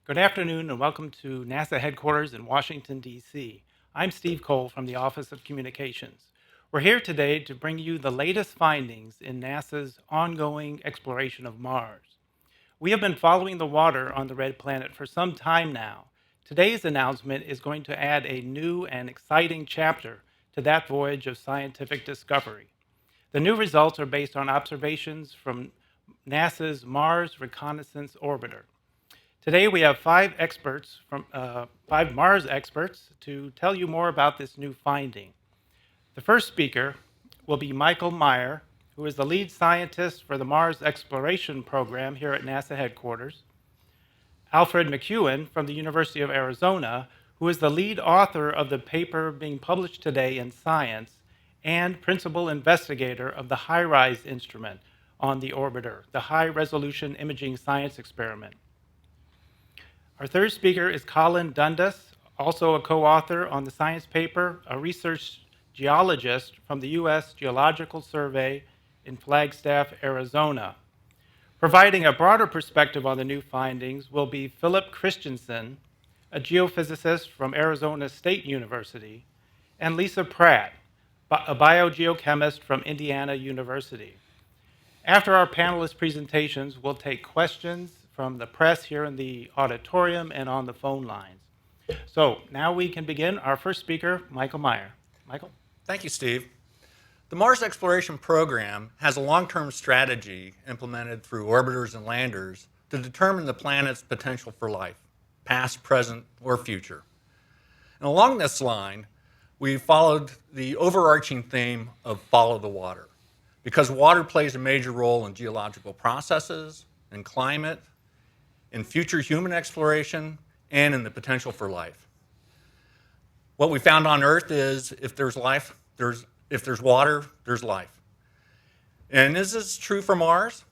Good afternoon and welcome to NASA headquarters in Washington, D.C. I'm Steve Cole from the Office of Communications. We're here today to bring you the latest findings in NASA's ongoing exploration of Mars. We have been following the water on the red planet for some time now. Today's announcement is going to add a new and exciting chapter to that voyage of scientific discovery. The new results are based on observations from NASA's Mars Reconnaissance Orbiter. Today we have five Mars experts to tell you more about this new finding. The first speaker will be Michael Meyer, who is the lead scientist for the Mars Exploration Program here at NASA headquarters. Alfred McEwen from the University of Arizona, who is the lead author of the paper being published today in Science and principal investigator of the HiRISE instrument on the orbiter, the High Resolution Imaging Science Experiment. Our third speaker is Colin Dundas, also a co-author on the science paper, a research geologist from the U.S. Geological Survey in Flagstaff, Arizona. Providing a broader perspective on the new findings will be Philip Christensen, a geophysicist from Arizona State University, and Lisa Pratt, a biogeochemist from Indiana University. After our panelists' presentations, we'll take questions from the press here in the auditorium and on the phone lines. So now we can begin. Our first speaker, Michael Meyer. Michael? Thank you, Steve. The Mars Exploration Program has a long-term strategy implemented through orbiters and landers to determine the planet's potential for life, past, present, or future. And along this line, we followed the overarching theme of follow the water, because water plays a major role in geological processes, in climate, in future human exploration, and in the potential for life. What we found on Earth is if there's life, if there's water, there's life. And is this true for Mars?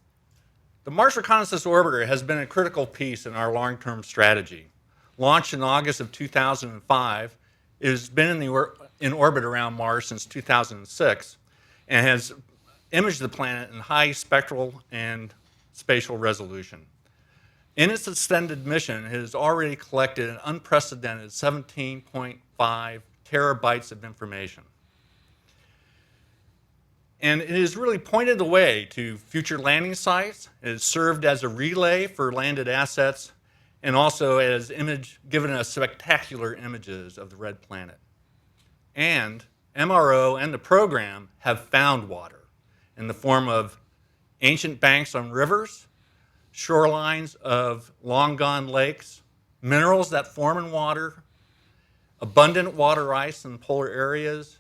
The Mars Reconnaissance Orbiter has been a critical piece in our long-term strategy. Launched in August of 2005, it has been in orbit around Mars since 2006 and has imaged the planet in high spectral and spatial resolution. In its extended mission, it has already collected an unprecedented 17.5 terabytes of information. And it has really pointed the way to future landing sites. It has served as a relay for landed assets and also has given us spectacular images of the red planet. And MRO and the program have found water in the form of ancient banks on rivers, shorelines of long-gone lakes, minerals that form in water, abundant water ice in polar areas,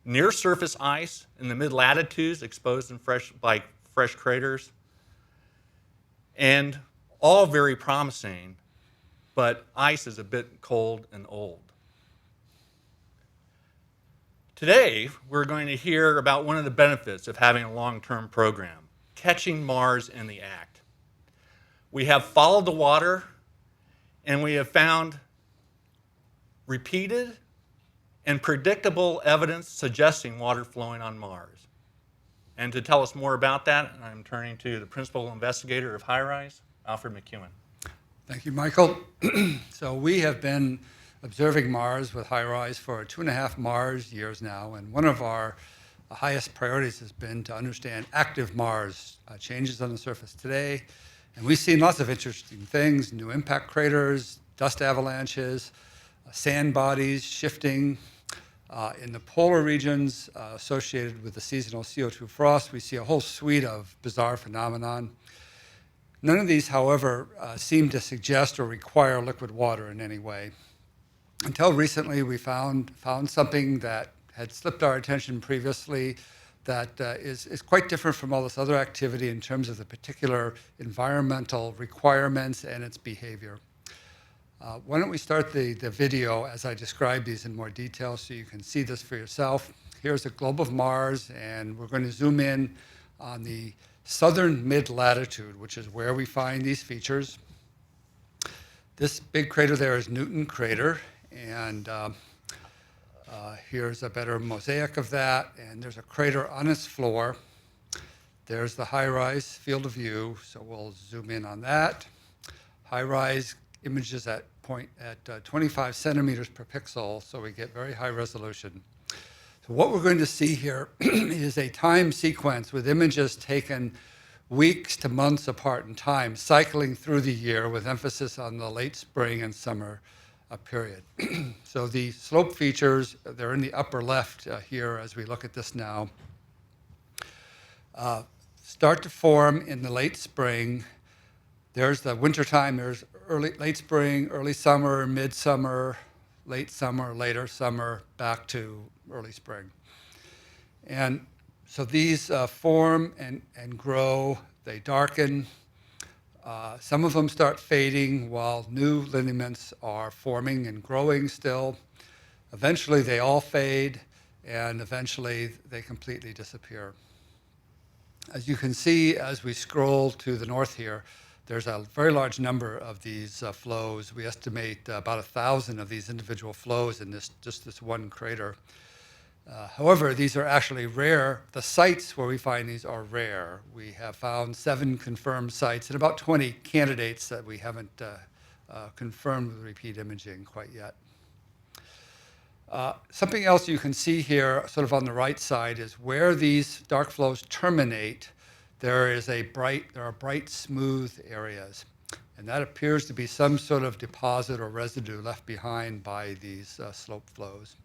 near-surface ice in the mid-latitudes exposed by fresh craters, and all very promising, but ice is a bit cold and old. Today, we're going to hear about one of the benefits of having a long-term program, catching Mars in the act. We have followed the water, and we have found repeated and predictable evidence suggesting water flowing on Mars. And to tell us more about that, I'm turning to the principal investigator of HiRISE, Alfred McEwen. Thank you, Michael. So we have been observing Mars with HiRISE for 2.5 Mars years now, and one of our highest priorities has been to understand active Mars changes on the surface today. And we've seen lots of interesting things, new impact craters, dust avalanches, sand bodies shifting. In the polar regions associated with the seasonal CO2 frost, we see a whole suite of bizarre phenomenon. None of these, however, seem to suggest or require liquid water in any way. Until recently, we found something that had slipped our attention previously that is quite different from all this other activity in terms of the particular environmental requirements and its behavior. Why don't we start the video as I describe these in more detail so you can see this for yourself. Here's a globe of Mars, and we're going to zoom in on the southern mid-latitude, which is where we find these features. This big crater there is Newton crater, and here's a better mosaic of that, and there's a crater on its floor. There's the HiRISE field of view, so we'll zoom in on that. HiRISE images at 25 centimeters per pixel, so we get very high resolution. So what we're going to see here is a time sequence with images taken weeks to months apart in time, cycling through the year with emphasis on the late spring and summer period. So the slope features, they're in the upper left here as we look at this now, start to form in the late spring. There's the wintertime, there's late spring, early summer, midsummer, late summer, later summer, back to early spring. And so these form and grow, they darken. Some of them start fading while new lineaments are forming and growing still. Eventually they all fade, and eventually they completely disappear. As you can see, as we scroll to the north here, there's a very large number of these flows. We estimate about 1,000 of these individual flows in just this one crater. However, these are actually rare. The sites where we find these are rare. We have found 7 confirmed sites and about 20 candidates that we haven't confirmed with repeat imaging quite yet. Something else you can see here, sort of on the right side, is where these dark flows terminate. There are bright, smooth areas, and that appears to be some sort of deposit or residue left behind by these slope flows.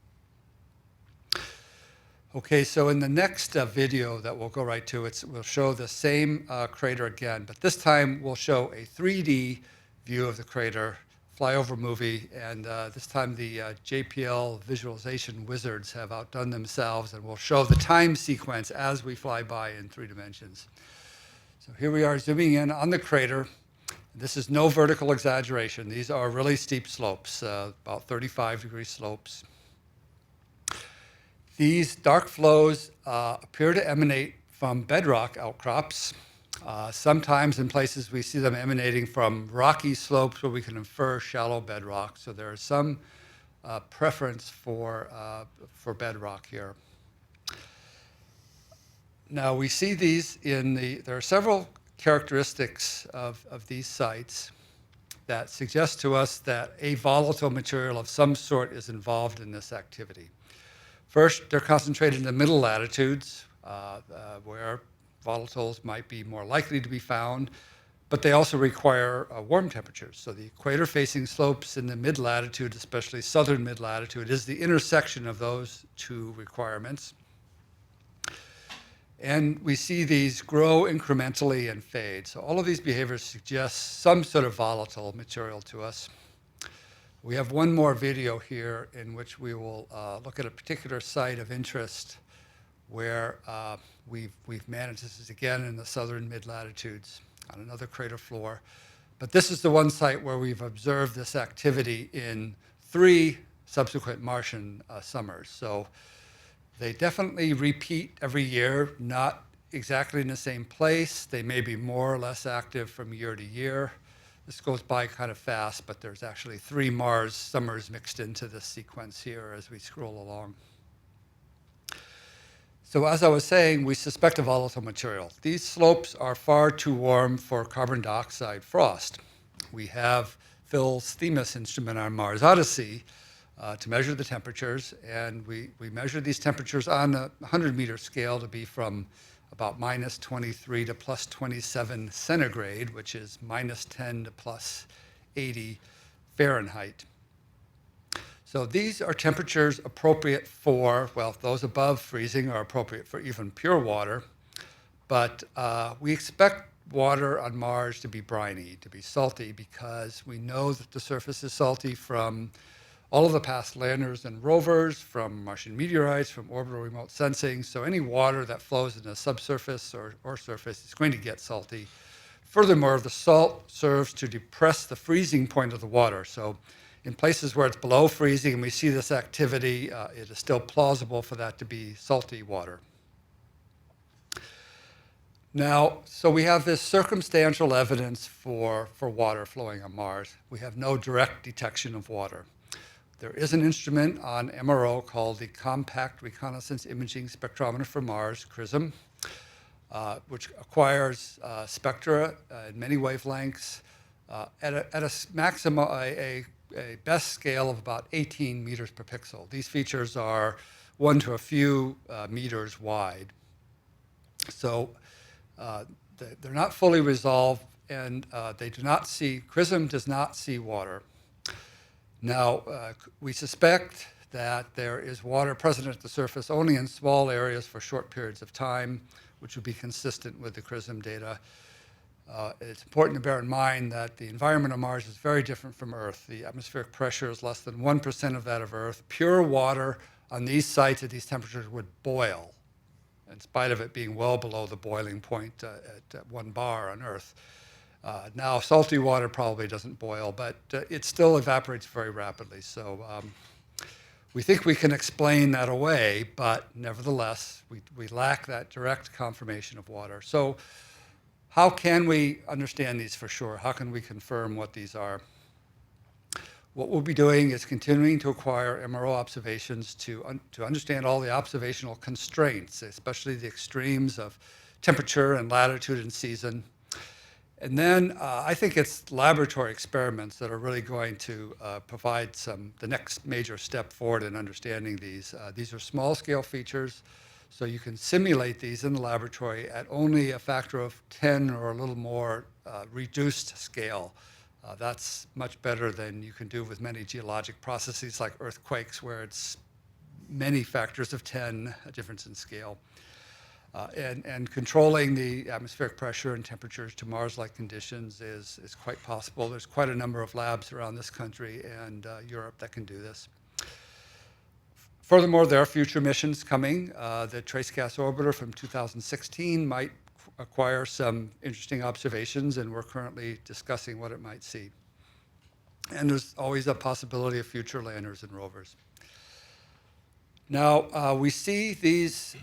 Okay, so in the next video that we'll go right to, we'll show the same crater again, but this time we'll show a 3D view of the crater, flyover movie, and this time the JPL visualization wizards have outdone themselves, and we'll show the time sequence as we fly by in 3 dimensions. So here we are zooming in on the crater. This is no vertical exaggeration. These are really steep slopes, about 35-degree slopes. These dark flows appear to emanate from bedrock outcrops. Sometimes in places we see them emanating from rocky slopes where we can infer shallow bedrock. So there is some preference for bedrock here. Now we see these there are several characteristics of these sites that suggest to us that a volatile material of some sort is involved in this activity. First, they're concentrated in the middle latitudes, where volatiles might be more likely to be found, but they also require warm temperatures. So the equator-facing slopes in the mid-latitude, especially southern mid-latitude, is the intersection of those 2 requirements. And we see these grow incrementally and fade. So all of these behaviors suggest some sort of volatile material to us. We have one more video here in which we will look at a particular site of interest where we've managed, this is again in the southern mid-latitudes on another crater floor. But this is the one site where we've observed this activity in 3 subsequent Martian summers. So they definitely repeat every year, not exactly in the same place. They may be more or less active from year to year. This goes by kind of fast, but there's actually 3 Mars summers mixed into this sequence here as we scroll along. So as I was saying, we suspect a volatile material. These slopes are far too warm for carbon dioxide frost. We have Phil's Themis instrument on Mars Odyssey to measure the temperatures, and we measure these temperatures on a 100-meter scale to be from about minus 23 to plus 27 centigrade, which is minus 10 to plus 80 Fahrenheit. So these are temperatures appropriate for, well, those above freezing are appropriate for even pure water, but we expect water on Mars to be briny, to be salty, because we know that the surface is salty from all of the past landers and rovers, from Martian meteorites, from orbital remote sensing. So any water that flows in the subsurface or surface is going to get salty. Furthermore, the salt serves to depress the freezing point of the water. So in places where it's below freezing and we see this activity, it is still plausible for that to be salty water. Now, so we have this circumstantial evidence for water flowing on Mars. We have no direct detection of water. There is an instrument on MRO called the Compact Reconnaissance Imaging Spectrometer for Mars, CRISM, which acquires spectra in many wavelengths, at a maximum, a best scale of about 18 meters per pixel. These features are 1 to a few meters wide. So they're not fully resolved, and they do not see, CRISM does not see water. Now, we suspect that there is water present at the surface only in small areas for short periods of time, which would be consistent with the CRISM data. It's important to bear in mind that the environment of Mars is very different from Earth. The atmospheric pressure is less than 1% of that of Earth. Pure water on these sites at these temperatures would boil, in spite of it being well below the boiling point at 1 bar on Earth. Now, salty water probably doesn't boil, but it still evaporates very rapidly. So we think we can explain that away, but nevertheless, we lack that direct confirmation of water. So how can we understand these for sure? How can we confirm what these are? What we'll be doing is continuing to acquire MRO observations to understand all the observational constraints, especially the extremes of temperature and latitude and season. And then I think it's laboratory experiments that are really going to provide the next major step forward in understanding these. These are small scale features, so you can simulate these in the laboratory at only a factor of 10 or a little more reduced scale. That's much better than you can do with many geologic processes like earthquakes, where it's many factors of 10, a difference in scale. And controlling the atmospheric pressure and temperatures to Mars-like conditions is quite possible. There's quite a number of labs around this country and Europe that can do this. Furthermore, there are future missions coming. The Trace Gas Orbiter from 2016 might acquire some interesting observations, and we're currently discussing what it might see. And there's always a possibility of future landers and rovers. Now, we see these,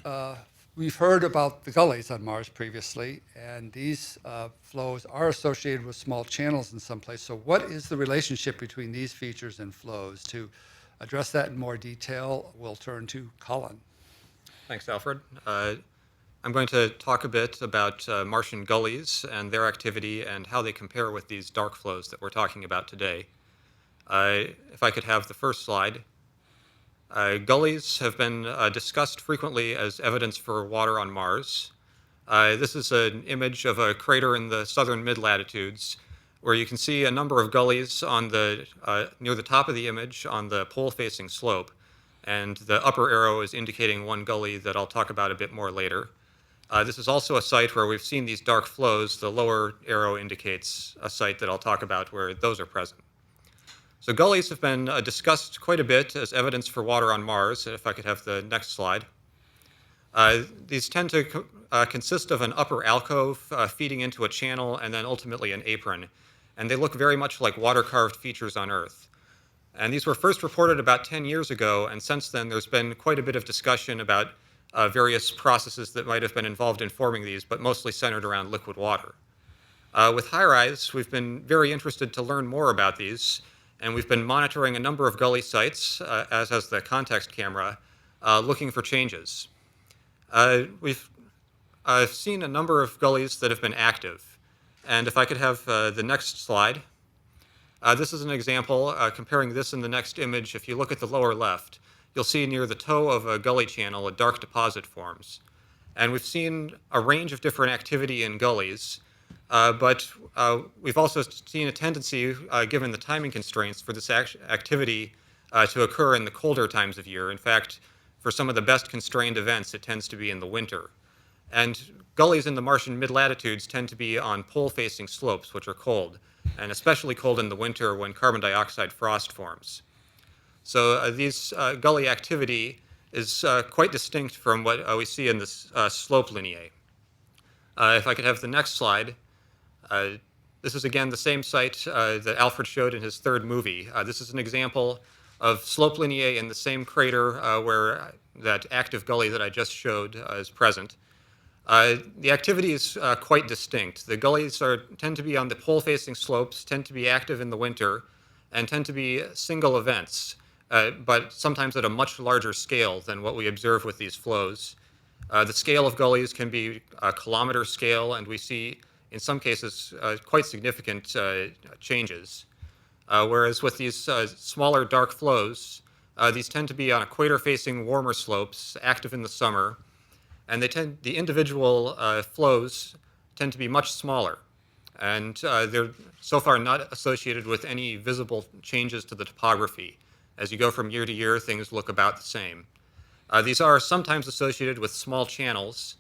we've heard about the gullies on Mars previously, and these flows are associated with small channels in some place. So what is the relationship between these features and flows? To address that in more detail, we'll turn to Colin. Thanks, Alfred. I'm going to talk a bit about Martian gullies and their activity and how they compare with these dark flows that we're talking about today. If I could have the first slide. Gullies have been discussed frequently as evidence for water on Mars. This is an image of a crater in the southern mid-latitudes, where you can see a number of gullies on near the top of the image on the pole-facing slope. And the upper arrow is indicating one gully that I'll talk about a bit more later. This is also a site where we've seen these dark flows. The lower arrow indicates a site that I'll talk about where those are present. So gullies have been discussed quite a bit as evidence for water on Mars. If I could have the next slide. These tend to consist of an upper alcove feeding into a channel and then ultimately an apron. And they look very much like water-carved features on Earth. And these were first reported about 10 years ago, and since then there's been quite a bit of discussion about various processes that might have been involved in forming these, but mostly centered around liquid water. With HiRISE, we've been very interested to learn more about these, and we've been monitoring a number of gully sites, as has the context camera, looking for changes. We've seen a number of gullies that have been active. And if I could have the next slide. This is an example comparing this and the next image. If you look at the lower left, you'll see near the toe of a gully channel, a dark deposit forms. And we've seen a range of different activity in gullies, but we've also seen a tendency, given the timing constraints, for this activity to occur in the colder times of year. In fact, for some of the best constrained events, it tends to be in the winter. And gullies in the Martian mid-latitudes tend to be on pole-facing slopes, which are cold, and especially cold in the winter when carbon dioxide frost forms. So these gully activity is quite distinct from what we see in this slope lineae. If I could have the next slide. This is again the same site that Alfred showed in his third movie. This is an example of slope lineae in the same crater where that active gully that I just showed is present. The activity is quite distinct. The gullies tend to be on the pole-facing slopes, tend to be active in the winter, and tend to be single events, but sometimes at a much larger scale than what we observe with these flows. The scale of gullies can be a kilometer scale, and we see in some cases, quite significant changes. Whereas with these smaller dark flows, these tend to be on equator-facing warmer slopes, active in the summer, and the individual flows tend to be much smaller. And they're so far not associated with any visible changes to the topography. As you go from year to year, things look about the same. These are sometimes associated with small channels,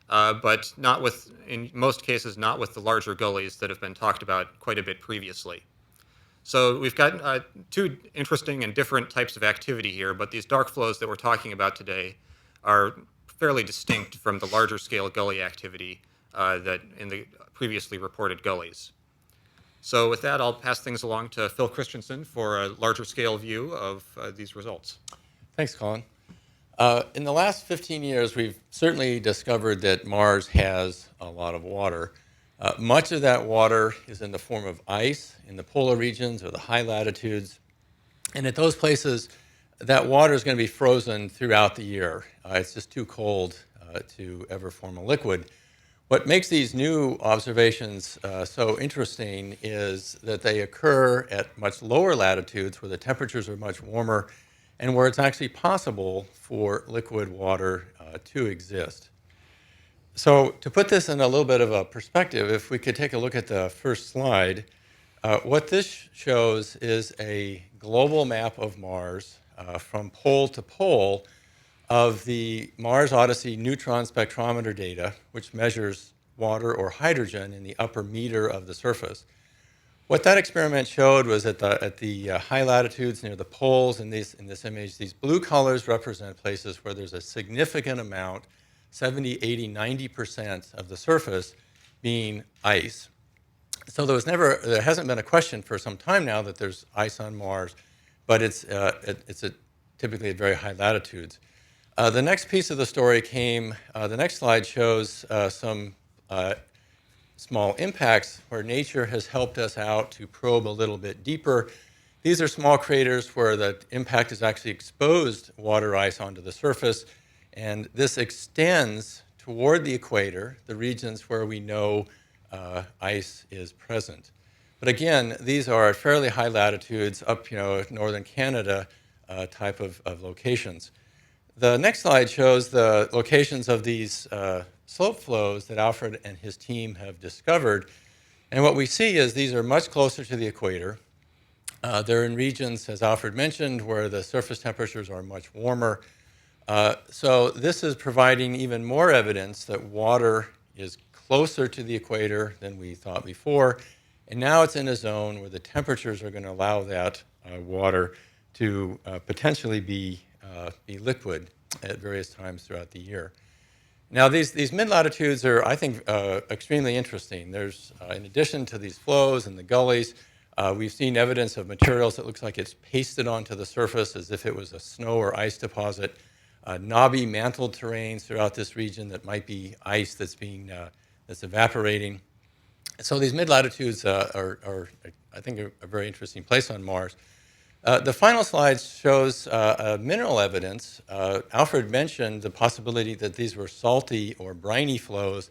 but not with, in most cases, not with the larger gullies that have been talked about quite a bit previously. So we've got two interesting and different types of activity here, but these dark flows that we're talking about today are fairly distinct from the larger scale gully activity that in the previously reported gullies. So with that, I'll pass things along to Phil Christensen for a larger scale view of these results. Thanks, Colin. In the last 15 years, we've certainly discovered that Mars has a lot of water. Much of that water is in the form of ice in the polar regions or the high latitudes. And at those places, that water is going to be frozen throughout the year. It's just too cold to ever form a liquid. What makes these new observations so interesting is that they occur at much lower latitudes where the temperatures are much warmer and where it's actually possible for liquid water to exist. So to put this in a little bit of a perspective, if we could take a look at the first slide, what this shows is a global map of Mars from pole to pole of the Mars Odyssey neutron spectrometer data, which measures water or hydrogen in the upper meter of the surface. What that experiment showed was at the high latitudes near the poles in this image, these blue colors represent places where there's a significant amount, 70, 80, 90% of the surface being ice. So there hasn't been a question for some time now that there's ice on Mars, but it's typically at very high latitudes. The next piece of the story came, the next slide shows some small impacts where nature has helped us out to probe a little bit deeper. These are small craters where the impact has actually exposed water ice onto the surface, and this extends toward the equator, the regions where we know ice is present. But again, these are at fairly high latitudes up, northern Canada type of locations. The next slide shows the locations of these slope flows that Alfred and his team have discovered. And what we see is these are much closer to the equator. They're in regions, as Alfred mentioned, where the surface temperatures are much warmer. So this is providing even more evidence that water is closer to the equator than we thought before. And now it's in a zone where the temperatures are going to allow that water to potentially be liquid at various times throughout the year. Now, these mid-latitudes are, I think, extremely interesting. There's, in addition to these flows and the gullies, we've seen evidence of materials that looks like it's pasted onto the surface as if it was a snow or ice deposit, knobby mantled terrains throughout this region that might be ice that's evaporating. So these mid-latitudes are, I think, a very interesting place on Mars. The final slide shows mineral evidence. Alfred mentioned the possibility that these were salty or briny flows.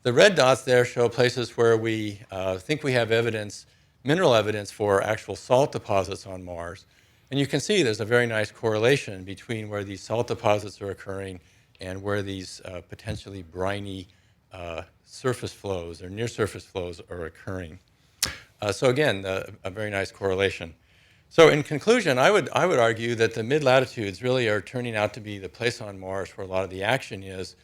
The red dots there show places where we think we have evidence, mineral evidence for actual salt deposits on Mars. And you can see there's a very nice correlation between where these salt deposits are occurring and where these potentially briny surface flows or near surface flows are occurring. So again, a very nice correlation. So in conclusion, I would argue that the mid-latitudes really are turning out to be the place on Mars where a lot of the action is.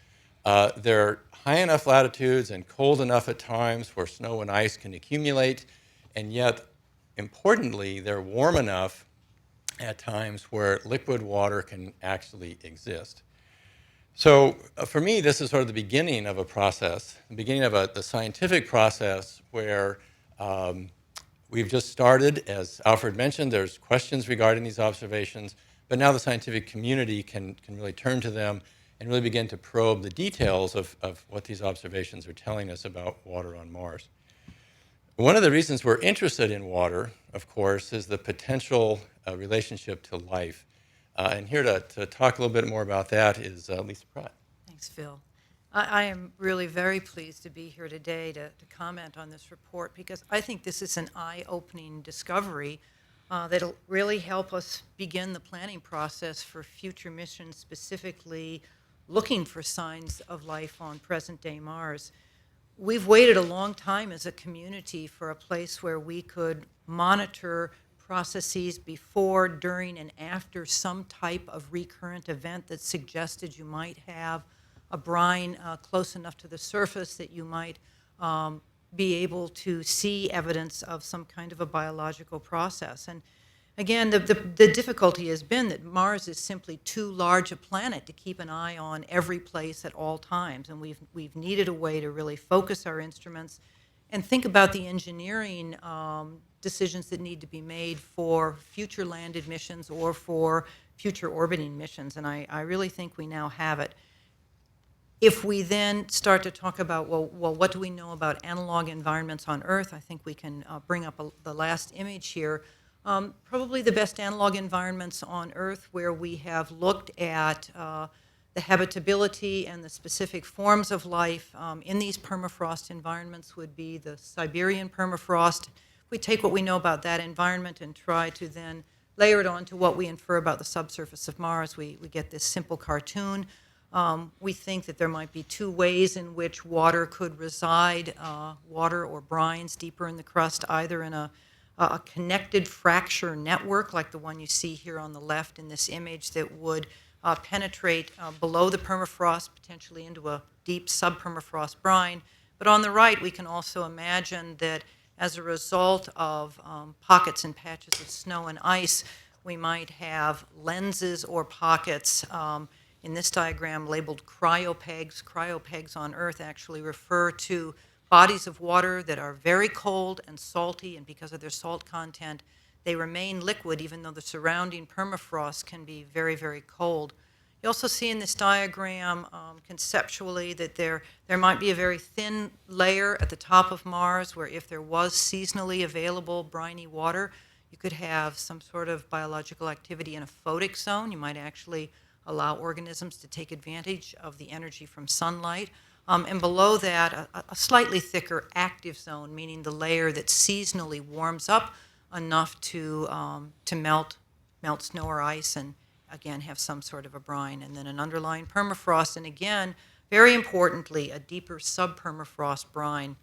They're high enough latitudes and cold enough at times where snow and ice can accumulate, and yet, importantly, they're warm enough at times where liquid water can actually exist. So for me, this is sort of the beginning of a process, the beginning of the scientific process where we've just started. As Alfred mentioned, there's questions regarding these observations, but now the scientific community can really turn to them and really begin to probe the details of what these observations are telling us about water on Mars. One of the reasons we're interested in water, of course, is the potential relationship to life. And here to talk a little bit more about that is Lisa Pratt. Thanks, Phil. I am really very pleased to be here today to comment on this report because I think this is an eye-opening discovery that'll really help us begin the planning process for future missions, specifically looking for signs of life on present-day Mars. We've waited a long time as a community for a place where we could monitor processes before, during, and after some type of recurrent event that suggested you might have a brine close enough to the surface that you might be able to see evidence of some kind of a biological process. And again, the difficulty has been that Mars is simply too large a planet to keep an eye on every place at all times. And we've needed a way to really focus our instruments and think about the engineering decisions that need to be made for future landed missions or for future orbiting missions. And I really think we now have it. If we then start to talk about, well, what do we know about analog environments on Earth? I think we can bring up the last image here. Probably the best analog environments on Earth where we have looked at the habitability and the specific forms of life in these permafrost environments would be the Siberian permafrost. If we take what we know about that environment and try to then layer it onto what we infer about the subsurface of Mars, we get this simple cartoon. We think that there might be two ways in which water could reside, water or brines deeper in the crust, either in a connected fracture network like the one you see here on the left in this image that would penetrate below the permafrost, potentially into a deep subpermafrost brine. But on the right, we can also imagine that as a result of pockets and patches of snow and ice, we might have lenses or pockets in this diagram labeled cryopegs. Cryopegs on Earth actually refer to bodies of water that are very cold and salty, and because of their salt content, they remain liquid even though the surrounding permafrost can be very, very cold. You also see in this diagram conceptually that there might be a very thin layer at the top of Mars where if there was seasonally available briny water, you could have some sort of biological activity in a photic zone. You might actually allow organisms to take advantage of the energy from sunlight. And below that, a slightly thicker active zone, meaning the layer that seasonally warms up enough to melt snow or ice and, again, have some sort of a brine. And then an underlying permafrost, and again, very importantly, a deeper subpermafrost brine.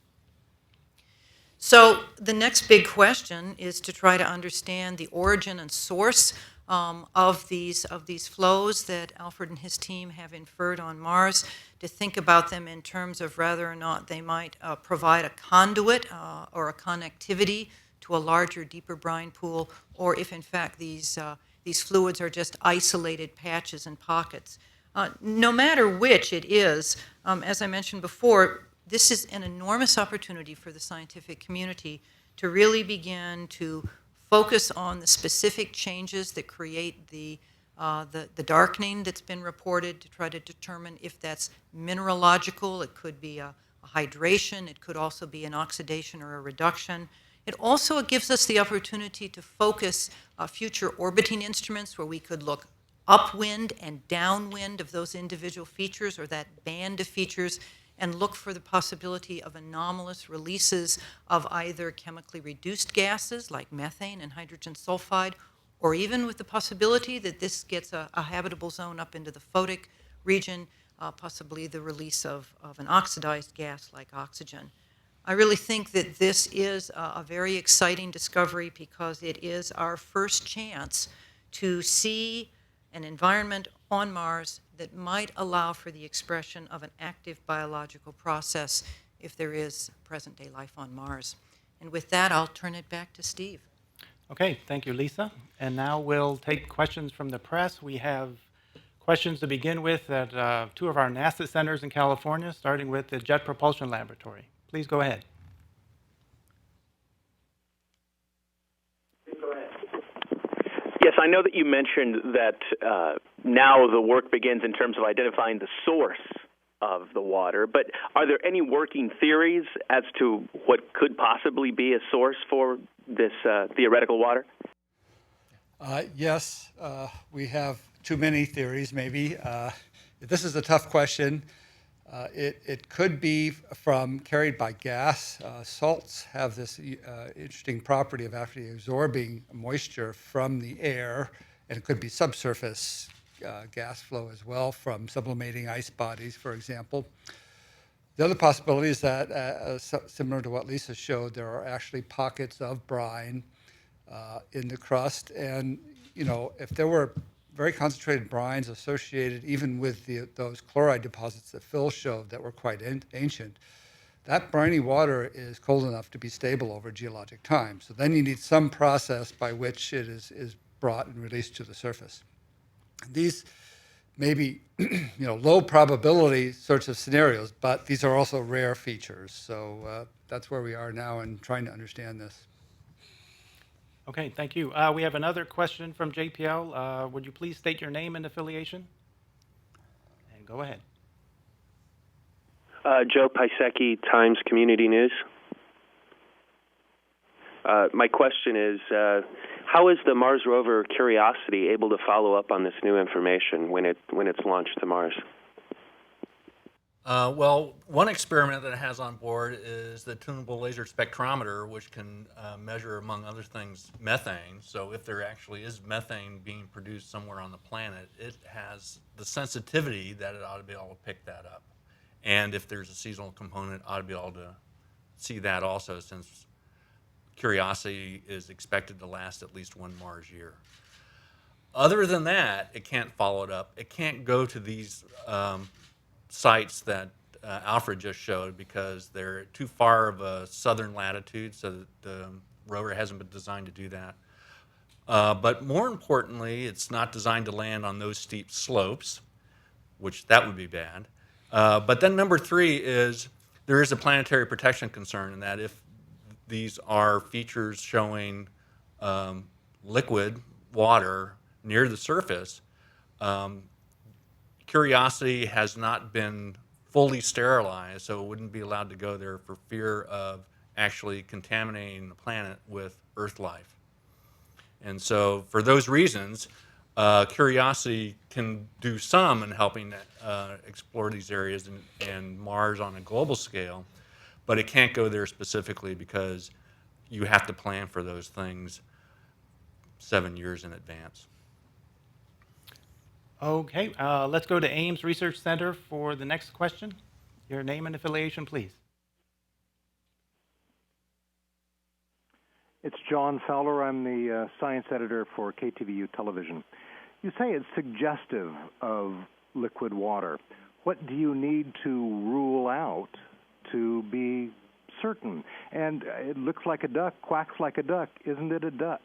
So the next big question is to try to understand the origin and source of these flows that Alfred and his team have inferred on Mars, to think about them in terms of whether or not they might provide a conduit or a connectivity to a larger, deeper brine pool, or if in fact these fluids are just isolated patches and pockets. No matter which it is, as I mentioned before, this is an enormous opportunity for the scientific community to really begin to focus on the specific changes that create the darkening that's been reported, to try to determine if that's mineralogical. It could be a hydration. It could also be an oxidation or a reduction. It also gives us the opportunity to focus future orbiting instruments where we could look upwind and downwind of those individual features or that band of features and look for the possibility of anomalous releases of either chemically reduced gases like methane and hydrogen sulfide, or even with the possibility that this gets a habitable zone up into the photic region, possibly the release of an oxidized gas like oxygen. I really think that this is a very exciting discovery because it is our first chance to see an environment on Mars that might allow for the expression of an active biological process if there is present-day life on Mars. And with that, I'll turn it back to Steve. Okay, thank you, Lisa. And now we'll take questions from the press. We have questions to begin with at two of our NASA centers in California, starting with the Jet Propulsion Laboratory. Please go ahead. Yes, I know that you mentioned that now the work begins in terms of identifying the source of the water, but are there any working theories as to what could possibly be a source for this theoretical water? Yes, we have too many theories, maybe. This is a tough question. It could be from carried by gas. Salts have this interesting property of actually absorbing moisture from the air, and it could be subsurface gas flow as well from sublimating ice bodies, for example. The other possibility is that, similar to what Lisa showed, there are actually pockets of brine in the crust, and if there were very concentrated brines associated even with those chloride deposits that Phil showed that were quite ancient, that briny water is cold enough to be stable over geologic time. So then you need some process by which it is brought and released to the surface. These may be low probability sorts of scenarios, but these are also rare features. So that's where we are now in trying to understand this. Okay, thank you. We have another question from JPL. Would you please state your name and affiliation? And go ahead. Joe Pisecki, Times Community News. My question is, how is the Mars rover Curiosity able to follow up on this new information when it's launched to Mars? Well, one experiment that it has on board is the tunable laser spectrometer, which can measure, among other things, methane. So if there actually is methane being produced somewhere on the planet, it has the sensitivity that it ought to be able to pick that up. And if there's a seasonal component, it ought to be able to see that also, since Curiosity is expected to last at least one Mars year. Other than that, it can't follow it up. It can't go to these sites that Alfred just showed because they're too far of a southern latitude, so that the rover hasn't been designed to do that. But more importantly, it's not designed to land on those steep slopes, which that would be bad. But then number three is there is a planetary protection concern in that if these are features showing liquid water near the surface, Curiosity has not been fully sterilized, so it wouldn't be allowed to go there for fear of actually contaminating the planet with Earth life. And so for those reasons, Curiosity can do some in helping explore these areas and Mars on a global scale, but it can't go there specifically because you have to plan for those things 7 years in advance. Okay, let's go to Ames Research Center for the next question. Your name and affiliation, please. It's John Fowler. I'm the science editor for KTVU Television. You say it's suggestive of liquid water. What do you need to rule out to be certain? And it looks like a duck, quacks like a duck. Isn't it a duck?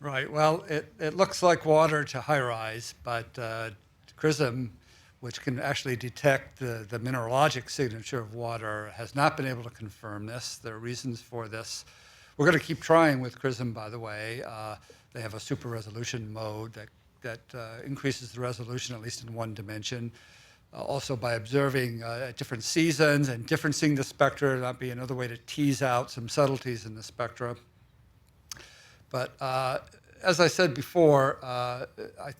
Right. Well, it looks like water to high rise, but CRISM, which can actually detect the mineralogic signature of water, has not been able to confirm this. There are reasons for this. We're going to keep trying with CRISM, by the way. They have a super resolution mode that increases the resolution, at least in one dimension. Also by observing at different seasons and differencing the spectra, that'd be another way to tease out some subtleties in the spectra. But as I said before, I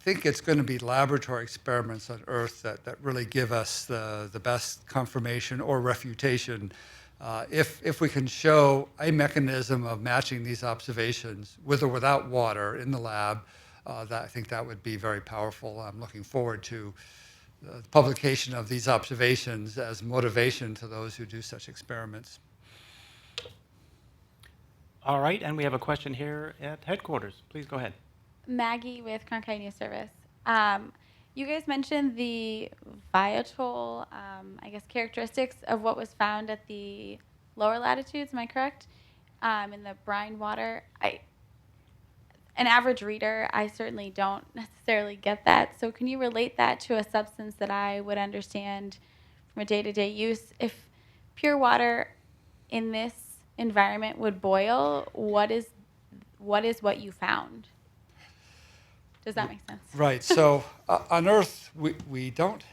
think it's going to be laboratory experiments on Earth that really give us the best confirmation or refutation. If we can show a mechanism of matching these observations with or without water in the lab, I think that would be very powerful. I'm looking forward to the publication of these observations as motivation to those who do such experiments. All right, and we have a question here at headquarters. Please go ahead. Maggie with Cronkite News Service. You guys mentioned the volatile, characteristics of what was found at the lower latitudes. Am I correct? In the brine water. An average reader, I certainly don't necessarily get that. So can you relate that to a substance that I would understand from a day-to-day use? If pure water in this environment would boil, what is what you found? Does that make sense? Right. So on Earth, we don't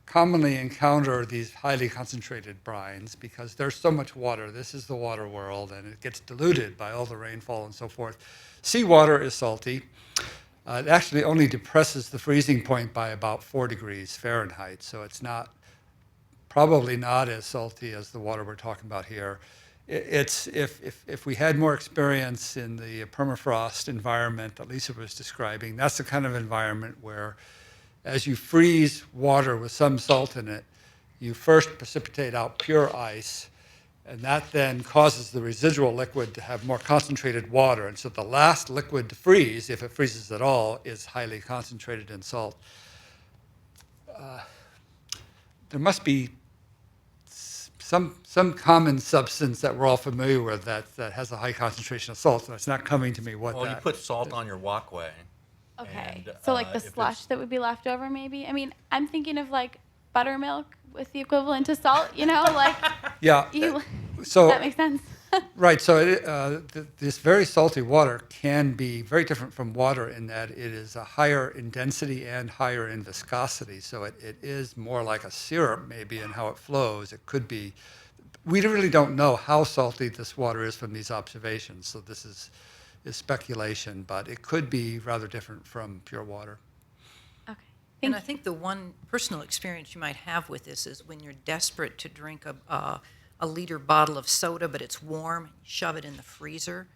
commonly encounter these highly concentrated brines because there's so much water. This is the water world, and it gets diluted by all the rainfall and so forth. Seawater is salty. It actually only depresses the freezing point by about 4 degrees Fahrenheit, so it's probably not as salty as the water we're talking about here. If we had more experience in the permafrost environment that Lisa was describing, that's the kind of environment where, as you freeze water with some salt in it, you first precipitate out pure ice, and that then causes the residual liquid to have more concentrated water. And so the last liquid to freeze, if it freezes at all, is highly concentrated in salt. There must be some common substance that we're all familiar with that has a high concentration of salt. So it's not coming to me what Well, that. you put salt on your walkway. Okay. And, So like the if it's- slush that would be left over, maybe. I mean, I'm thinking of like buttermilk with the equivalent to salt. You know, like Yeah. you. So That makes sense. right. So this very salty water can be very different from water in that it is a higher in density and higher in viscosity. So it is more like a syrup maybe in how it flows. It could be. We really don't know how salty this water is from these observations. So this is speculation, but it could be rather different from pure water. Okay. And Thank I think the one personal experience you might have with this is when you're desperate to drink a liter bottle of soda, but it's warm, shove it in the freezer,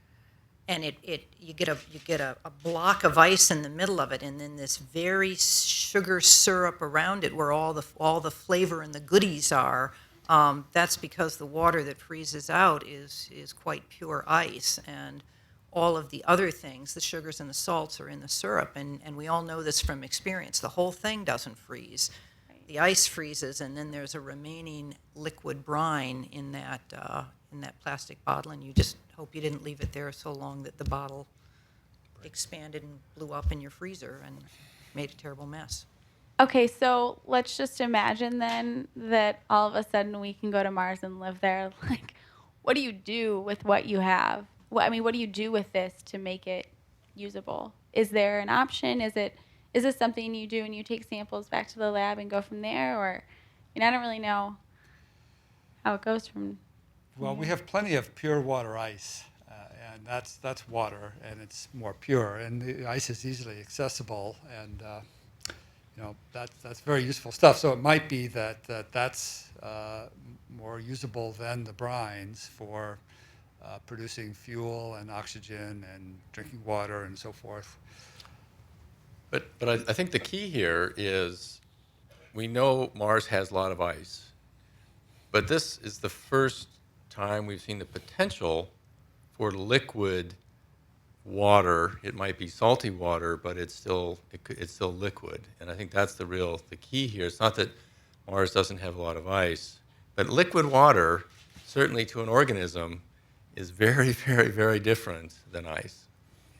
and you get a block of ice in the middle of it, and then this very sugar syrup around it, where all the flavor and the goodies are. That's because the water that freezes out is quite pure ice, and all of the other things, the sugars and the salts, are in the syrup, and we all know this from experience. The whole thing doesn't freeze. The ice freezes, and then there's a remaining liquid brine in that plastic bottle, and you just hope you didn't leave it there so long that the bottle expanded and blew up in your freezer and made a terrible mess. Okay, so let's just imagine then that all of a sudden we can go to Mars and live there. Like, what do you do with what you have? What do you do with this to make it usable? Is there an option? Is this something you do and you take samples back to the lab and go from there? Or, I don't really know how it goes from Well, we here. have plenty of pure water ice, and that's water, and it's more pure, and the ice is easily accessible, and that's very useful stuff. So it might be that's more usable than the brines for producing fuel and oxygen and drinking water and so forth. But I think the key here is we know Mars has a lot of ice, but this is the first time we've seen the potential for liquid water. It might be salty water, but it's still liquid, and I think that's the key here. It's not that Mars doesn't have a lot of ice, but liquid water, certainly to an organism, is very, very, very different than ice,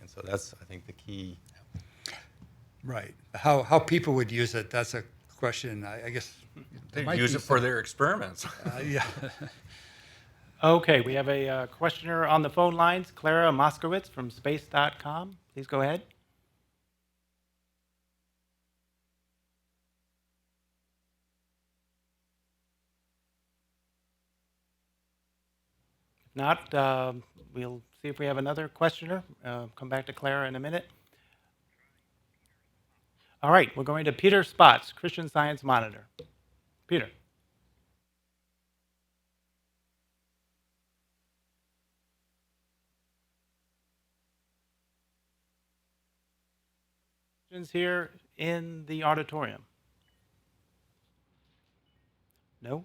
and so that's, I think, the key. Right. How people would use it, that's a question. I guess They might use be it for some- their experiments. Yeah. Okay, we have a questioner on the phone lines, Clara Moskowitz from space.com. Please go ahead. If not, we'll see if we have another questioner. Come back to Clara in a minute. All right, we're going to Peter Spots, Christian Science Monitor. Peter. Questions here in the auditorium? No?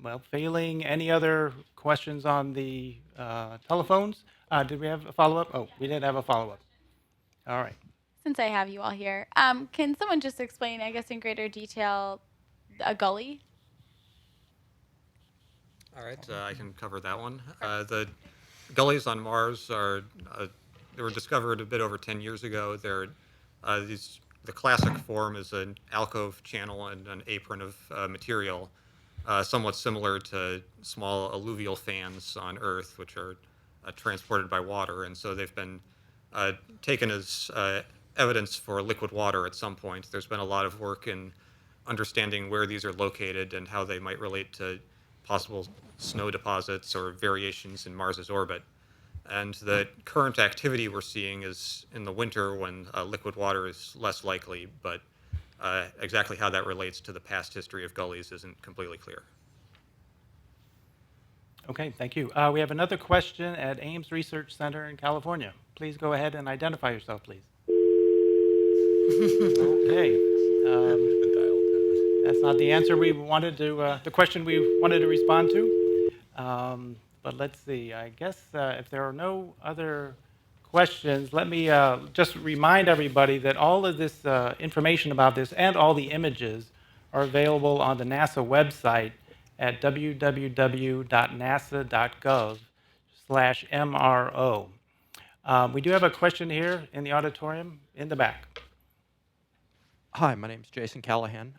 Well, failing any other questions on the telephones? Did we have a follow-up? Oh, we did have a follow-up. All right. Since I have you all here, can someone just explain, I guess, in greater detail, a gully? All right, I can cover that one. The gullies on Mars they were discovered a bit over 10 years ago. The classic form is an alcove channel and an apron of material, somewhat similar to small alluvial fans on Earth, which are transported by water. And so they've been taken as evidence for liquid water at some point. There's been a lot of work in understanding where these are located and how they might relate to possible snow deposits or variations in Mars's orbit. And the current activity we're seeing is in the winter when liquid water is less likely, but exactly how that relates to the past history of gullies isn't completely clear. Okay, thank you. We have another question at Ames Research Center in California. Please go ahead and identify yourself, please. Okay. That's not the answer we wanted to, the question we wanted to respond to. But let's see. I guess if there are no other questions, let me just remind everybody that all of this information about this and all the images are available on the NASA website at www.nasa.gov/MRO. We do have a question here in the auditorium in the back. Hi, my name is Jason Callahan.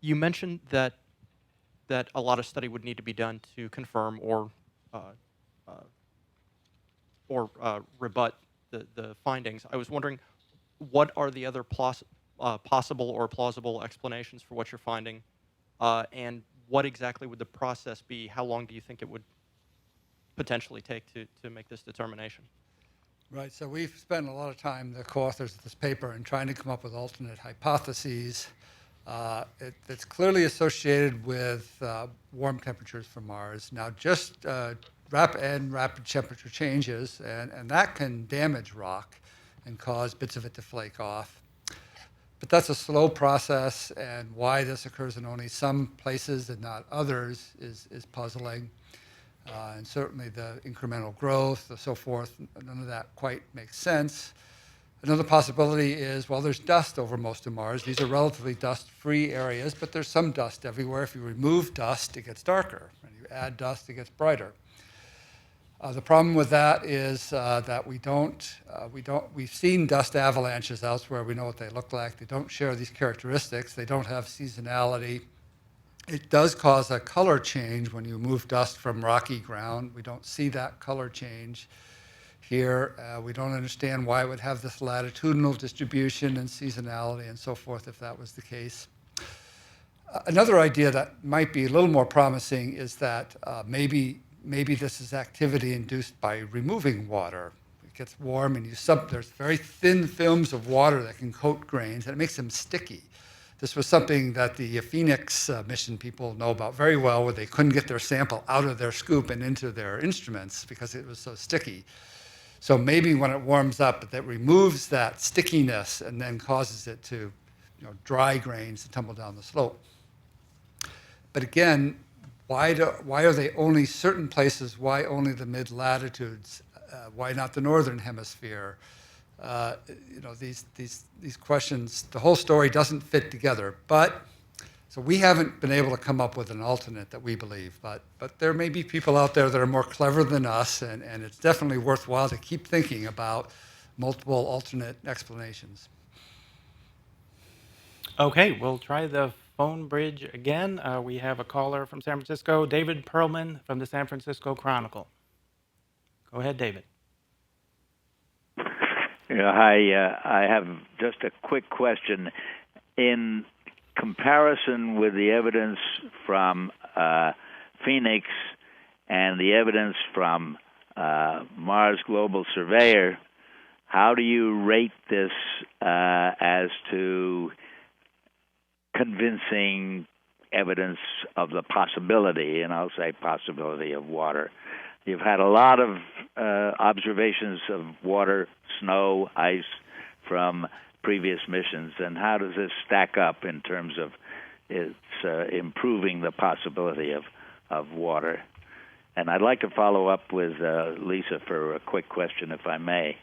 You mentioned that a lot of study would need to be done to confirm or rebut the findings. I was wondering, what are the other possible or plausible explanations for what you're finding, and what exactly would the process be? How long do you think it would potentially take to make this determination? Right, so we've spent a lot of time, the co-authors of this paper, in trying to come up with alternate hypotheses. It's clearly associated with warm temperatures for Mars. Now, just rapid temperature changes, and that can damage rock and cause bits of it to flake off. But that's a slow process, and why this occurs in only some places and not others is puzzling. And certainly the incremental growth and so forth, none of that quite makes sense. Another possibility is, well, there's dust over most of Mars. These are relatively dust-free areas, but there's some dust everywhere. If you remove dust, it gets darker. When you add dust, it gets brighter. The problem with that is that we've seen dust avalanches elsewhere. We know what they look like. They don't share these characteristics. They don't have seasonality. It does cause a color change when you move dust from rocky ground. We don't see that color change here. We don't understand why it would have this latitudinal distribution and seasonality and so forth if that was the case. Another idea that might be a little more promising is that maybe this is activity induced by removing water. It gets warm and there's very thin films of water that can coat grains, and it makes them sticky. This was something that the Phoenix mission people know about very well, where they couldn't get their sample out of their scoop and into their instruments because it was so sticky. So maybe when it warms up, that removes that stickiness and then causes it to dry grains to tumble down the slope. But again, why are they only certain places? Why only the mid-latitudes? Why not the northern hemisphere? These questions, the whole story doesn't fit together. So we haven't been able to come up with an alternate that we believe, but there may be people out there that are more clever than us, and it's definitely worthwhile to keep thinking about multiple alternate explanations. Okay, we'll try the phone bridge again. We have a caller from San Francisco, David Perlman from the San Francisco Chronicle. Go ahead, David. Hi, I have just a quick question. In comparison with the evidence from Phoenix and the evidence from Mars Global Surveyor, how do you rate this as to convincing evidence of the possibility, and I'll say possibility, of water? You've had a lot of observations of water, snow, ice from previous missions, and how does this stack up in terms of its improving the possibility of water? And I'd like to follow up with Lisa for a quick question, if I may.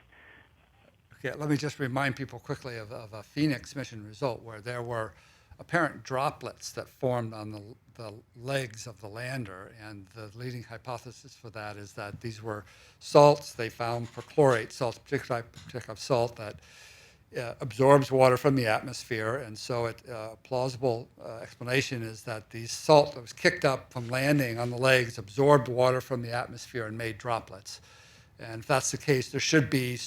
Okay, let me just remind people quickly of a Phoenix mission result where there were apparent droplets that formed on the legs of the lander, and the leading hypothesis for that is that these were salts. They found perchlorate salts, particular type of salt that absorbs water from the atmosphere, and so a plausible explanation is that the salt that was kicked up from landing on the legs absorbed water from the atmosphere and made droplets. And if that's the case, there should be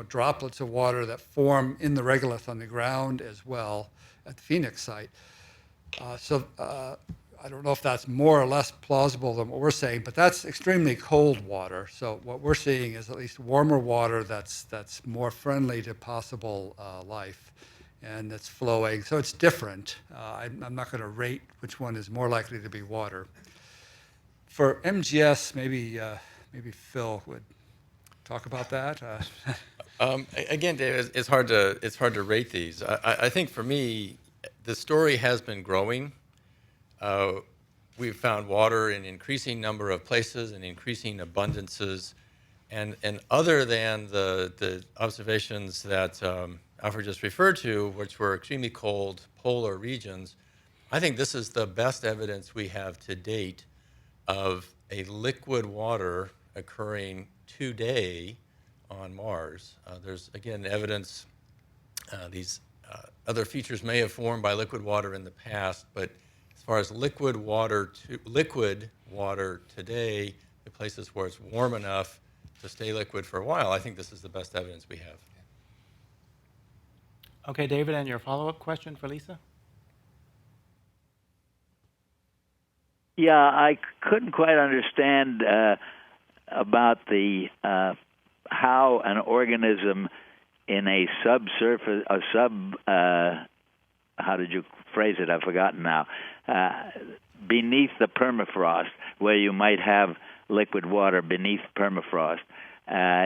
droplets of water that form in the regolith on the ground as well at the Phoenix site. So I don't know if that's more or less plausible than what we're saying, but that's extremely cold water. So what we're seeing is at least warmer water that's more friendly to possible life, and that's flowing. So it's different. I'm not going to rate which one is more likely to be water. For MGS, maybe Phil would talk about that. Again, Dave, it's hard to rate these. I think for me, the story has been growing. We've found water in increasing number of places and increasing abundances, and other than the observations that Alfred just referred to, which were extremely cold polar regions, I think this is the best evidence we have to date of a liquid water occurring today on Mars. There's, again, evidence these other features may have formed by liquid water in the past, but as far as liquid water today, the places where it's warm enough to stay liquid for a while, I think this is the best evidence we have. Okay, David, and your follow-up question for Lisa? Yeah, I couldn't quite understand about the how an organism in a subsurface, how did you phrase it? I've forgotten now. Beneath the permafrost, where you might have liquid water beneath permafrost,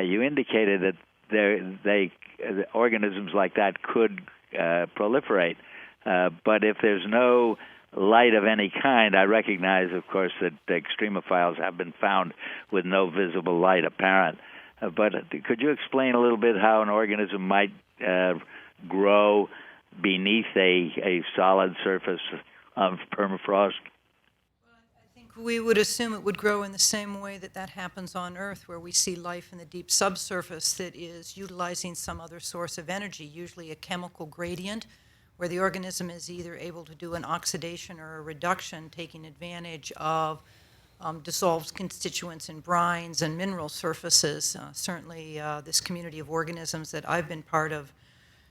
you indicated that organisms like that could proliferate. But if there's no light of any kind, I recognize, of course, that extremophiles have been found with no visible light apparent. But could you explain a little bit how an organism might grow beneath a solid surface of permafrost? I think we would assume it would grow in the same way that happens on Earth, where we see life in the deep subsurface that is utilizing some other source of energy, usually a chemical gradient, where the organism is either able to do an oxidation or a reduction, taking advantage of dissolved constituents in brines and mineral surfaces. Certainly this community of organisms that I've been part of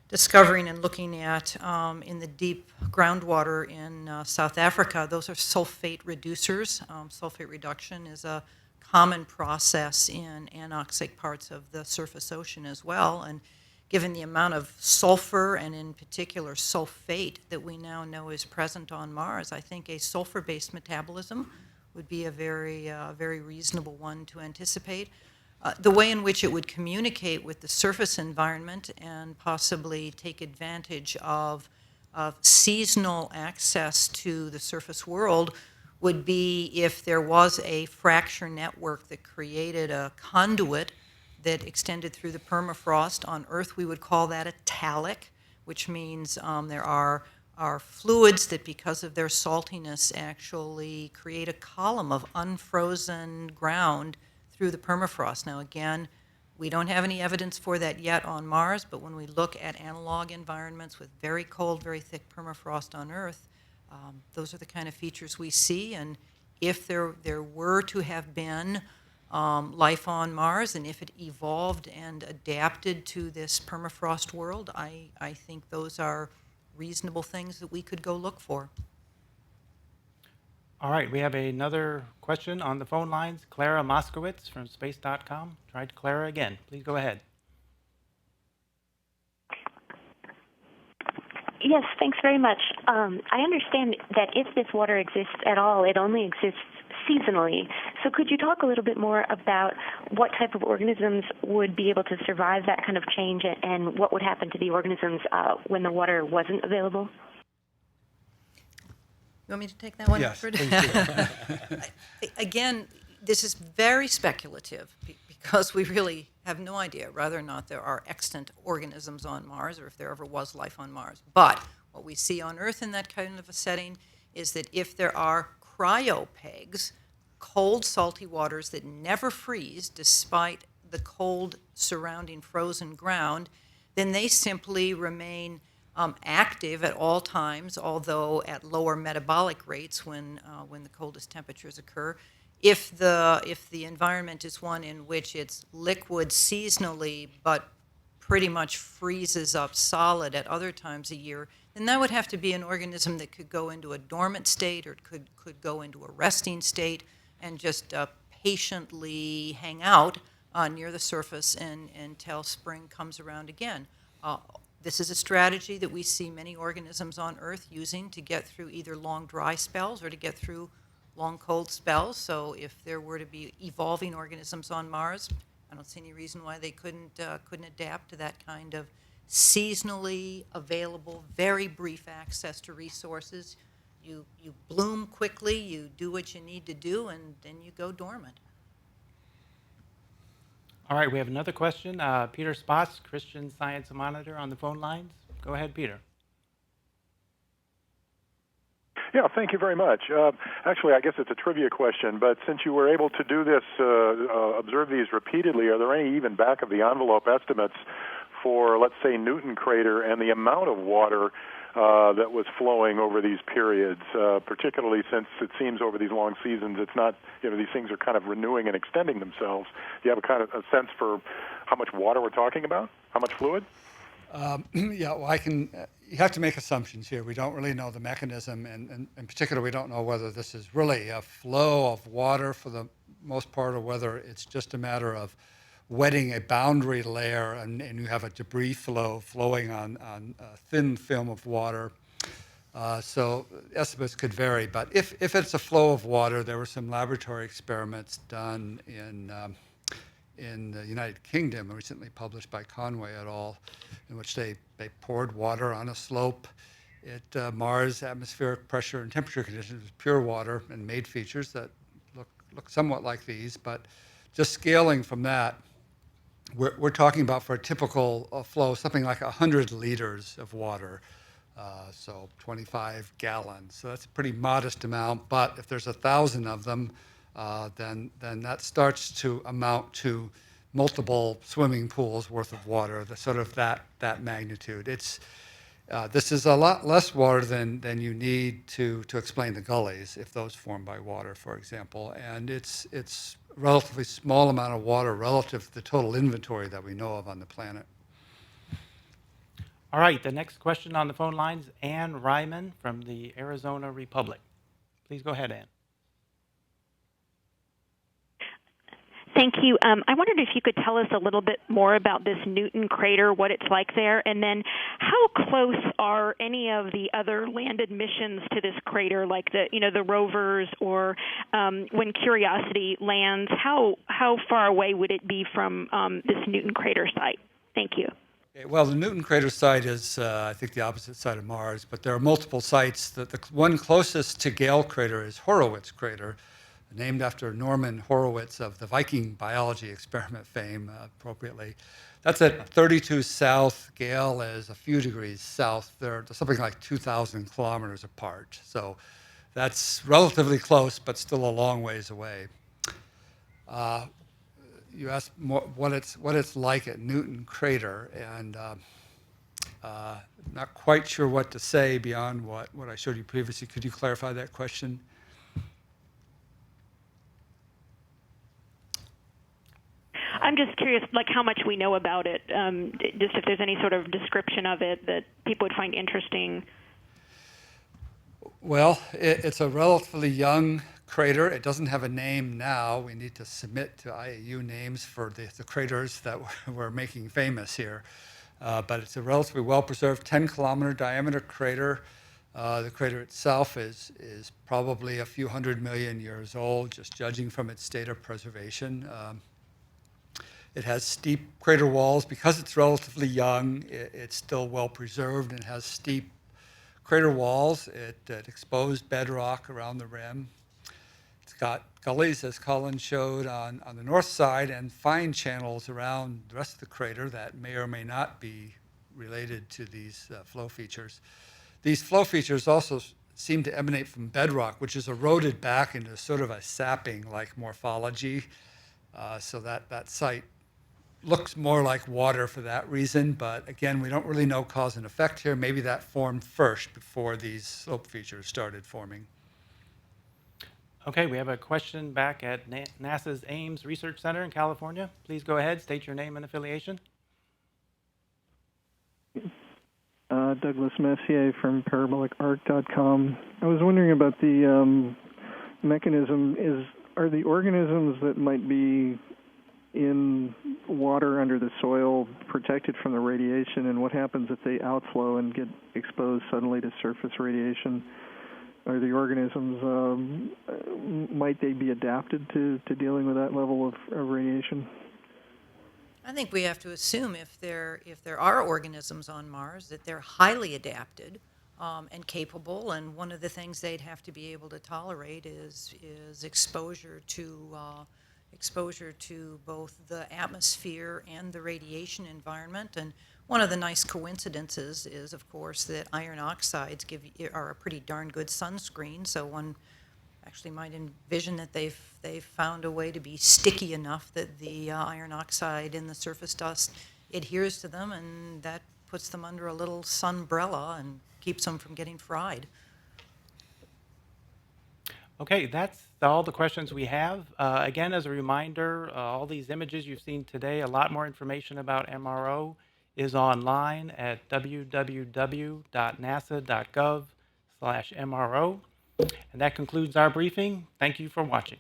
discovering and looking at in the deep groundwater in South Africa, those are sulfate reducers. Sulfate reduction is a common process in anoxic parts of the surface ocean as well. And given the amount of sulfur, and in particular sulfate, that we now know is present on Mars, I think a sulfur-based metabolism would be a very reasonable one to anticipate. The way in which it would communicate with the surface environment and possibly take advantage of seasonal access to the surface world would be if there was a fracture network that created a conduit that extended through the permafrost. On Earth, we would call that a talic, which means there are fluids that, because of their saltiness, actually create a column of unfrozen ground through the permafrost. Now, again, we don't have any evidence for that yet on Mars, but when we look at analog environments with very cold, very thick permafrost on Earth, those are the kind of features we see. And if there were to have been life on Mars, and if it evolved and adapted to this permafrost world, I think those are reasonable things that we could go look for. All right, we have another question on the phone lines. Clara Moskowitz from space.com. Try Clara again. Please go ahead. Yes, thanks very much. I understand that if this water exists at all, it only exists seasonally. So could you talk a little bit more about what type of organisms would be able to survive that kind of change, and what would happen to the organisms when the water wasn't available? You want me to take that one? Yes, Alfred? please do. Again, this is very speculative because we really have no idea whether or not there are extant organisms on Mars, or if there ever was life on Mars. But what we see on Earth in that kind of a setting is that if there are cryopegs, cold, salty waters that never freeze despite the cold surrounding frozen ground, then they simply remain active at all times, although at lower metabolic rates when the coldest temperatures occur. If the environment is one in which it's liquid seasonally but pretty much freezes up solid at other times a year, then that would have to be an organism that could go into a dormant state or could go into a resting state and just patiently hang out near the surface until spring comes around again. This is a strategy that we see many organisms on Earth using to get through either long dry spells or to get through long cold spells. So if there were to be evolving organisms on Mars, I don't see any reason why they couldn't adapt to that kind of seasonally available, very brief access to resources. You bloom quickly, you do what you need to do, and then you go dormant. All right, we have another question. Peter Spotts, Christian Science Monitor on the phone lines. Go ahead, Peter. Yeah, thank you very much. Actually, I guess it's a trivia question, but since you were able to do this, observe these repeatedly, are there any even back-of-the-envelope estimates for, let's say, Newton crater and the amount of water that was flowing over these periods, particularly since it seems over these long seasons it's not, these things are kind of renewing and extending themselves. Do you have a sense for how much water we're talking about? How much fluid? Yeah, well, you have to make assumptions here. We don't really know the mechanism, and in particular, we don't know whether this is really a flow of water for the most part or whether it's just a matter of wetting a boundary layer and you have a debris flow flowing on a thin film of water. So estimates could vary, but if it's a flow of water, there were some laboratory experiments done in the United Kingdom, recently published by Conway et al., in which they poured water on a slope at Mars atmospheric pressure and temperature conditions with pure water and made features that look somewhat like these, but just scaling from that, we're talking about for a typical flow something like 100 liters of water, so 25 gallons. So that's a pretty modest amount, but if there's 1,000 of them, then that starts to amount to multiple swimming pools worth of water, that magnitude. This is a lot less water than you need to explain the gullies, if those form by water, for example. And it's a relatively small amount of water relative to the total inventory that we know of on the planet. All right, the next question on the phone lines, Ann Ryman from the Arizona Republic. Please go ahead, Ann. Thank you. I wondered if you could tell us a little bit more about this Newton crater, what it's like there, and then how close are any of the other landed missions to this crater, like the rovers, or when Curiosity lands, how far away would it be from this Newton crater site? Thank you. Okay, well, the Newton crater site is, I think, the opposite side of Mars, but there are multiple sites. The one closest to Gale crater is Horowitz crater, named after Norman Horowitz of the Viking biology experiment fame, appropriately. That's at 32 south. Gale is a few degrees south. They're something like 2,000 kilometers apart. So that's relatively close, but still a long ways away. You asked what it's like at Newton crater, and not quite sure what to say beyond what I showed you previously. Could you clarify that question? I'm just curious, like how much we know about it, just if there's any sort of description of it that people would find interesting. Well, it's a relatively young crater. It doesn't have a name now. We need to submit to IAU names for the craters that we're making famous here. But it's a relatively well-preserved 10-kilometer diameter crater. The crater itself is probably a few 100 million years old, just judging from its state of preservation. It has steep crater walls. Because it's relatively young, it's still well preserved and has steep crater walls. It exposed bedrock around the rim. It's got gullies, as Colin showed, on the north side, and fine channels around the rest of the crater that may or may not be related to these flow features. These flow features also seem to emanate from bedrock, which is eroded back into sort of a sapping-like morphology. So that site looks more like water for that reason, but again, we don't really know cause and effect here. Maybe that formed first before these slope features started forming. Okay, we have a question back at NASA's Ames Research Center in California. Please go ahead, state your name and affiliation. Douglas Messier from ParabolicArc.com. I was wondering about the mechanism. Are the organisms that might be in water under the soil protected from the radiation, and what happens if they outflow and get exposed suddenly to surface radiation? Are the organisms, might they be adapted to dealing with that level of radiation? I think we have to assume if there are organisms on Mars that they're highly adapted and capable, and one of the things they'd have to be able to tolerate is exposure to both the atmosphere and the radiation environment. And one of the nice coincidences is, of course, that iron oxides are a pretty darn good sunscreen. So one actually might envision that they've found a way to be sticky enough that the iron oxide in the surface dust adheres to them, and that puts them under a little sunbrella and keeps them from getting fried. Okay, that's all the questions we have. Again, as a reminder, all these images you've seen today, a lot more information about MRO is online at www.nasa.gov/MRO. And that concludes our briefing. Thank you for watching.